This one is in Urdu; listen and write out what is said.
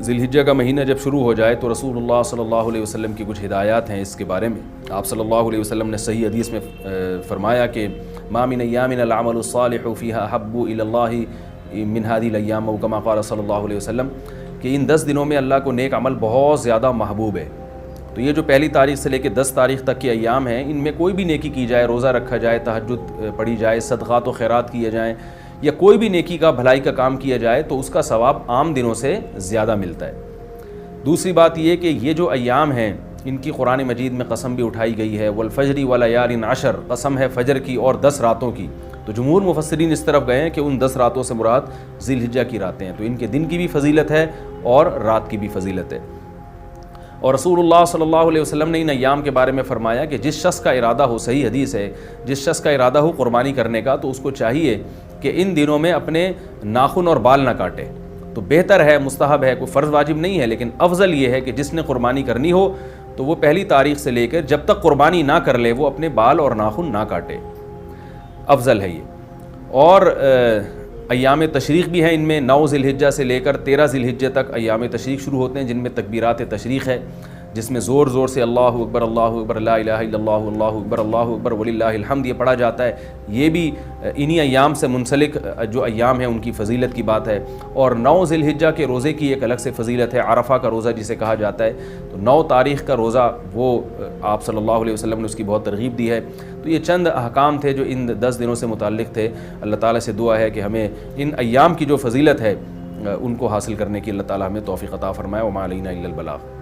ذی الحجہ کا مہینہ جب شروع ہو جائے تو رسول اللہ صلی اللہ علیہ وسلم کی کچھ ہدایات ہیں اس کے بارے میں۔ آپ صلی اللہ علیہ وسلم نے صحیح حدیث میں فرمایا کہ ما من ایام العمل الصالح فیہا احب الی اللہ من ہذه الایام، او کما قال صلی اللہ علیہ وسلم، کہ ان 10 دنوں میں اللہ کو نیک عمل بہت زیادہ محبوب ہے۔ تو یہ جو پہلی تاریخ سے لے کے 10 تاریخ تک کے ایام ہیں، ان میں کوئی بھی نیکی کی جائے، روزہ رکھا جائے، تہجد پڑھی جائے، صدقات و خیرات کیے جائیں، یا کوئی بھی نیکی کا بھلائی کا کام کیا جائے تو اس کا ثواب عام دنوں سے زیادہ ملتا ہے۔ دوسری بات یہ کہ یہ جو ایام ہیں ان کی قرآن مجید میں قسم بھی اٹھائی گئی ہے، والفجر ولیال عشر، قسم ہے فجر کی اور 10 راتوں کی۔ تو جمہور مفسرین اس طرف گئے ہیں کہ ان 10 راتوں سے مراد ذی الحجہ کی راتیں ہیں، تو ان کے دن کی بھی فضیلت ہے اور رات کی بھی فضیلت ہے۔ اور رسول اللہ صلی اللہ علیہ وسلم نے ان ایام کے بارے میں فرمایا کہ جس شخص کا ارادہ ہو، صحیح حدیث ہے، جس شخص کا ارادہ ہو قربانی کرنے کا تو اس کو چاہیے کہ ان دنوں میں اپنے ناخن اور بال نہ کاٹے۔ تو بہتر ہے، مستحب ہے، کوئی فرض واجب نہیں ہے، لیکن افضل یہ ہے کہ جس نے قربانی کرنی ہو تو وہ پہلی تاریخ سے لے کر جب تک قربانی نہ کر لے وہ اپنے بال اور ناخن نہ کاٹے، افضل ہے یہ۔ اور ایام تشریق بھی ہیں ان میں، 9 ذی الحجہ سے لے کر 13 ذی الحجہ تک ایام تشریق شروع ہوتے ہیں، جن میں تکبیرات تشریق ہے، جس میں زور زور سے اللہ اکبر لا الہ الا اللہ اللہ اکبر وللہ الحمد یہ پڑھا جاتا ہے۔ یہ بھی انہی ایام سے منسلک جو ایام ہیں ان کی فضیلت کی بات ہے۔ اور 9 ذی الحجہ کے روزے کی ایک الگ سے فضیلت ہے، عرفہ کا روزہ جسے کہا جاتا ہے۔ تو 9 تاریخ کا روزہ وہ آپ صلی اللہ علیہ وسلم نے اس کی بہت ترغیب دی ہے۔ تو یہ چند احکام تھے جو ان 10 دنوں سے متعلق تھے۔ اللہ تعالیٰ سے دعا ہے کہ ہمیں ان ایام کی جو فضیلت ہے ان کو حاصل کرنے کی اللہ تعالیٰ ہمیں توفیق عطا فرمائے۔ وما علینا الا البلاغ۔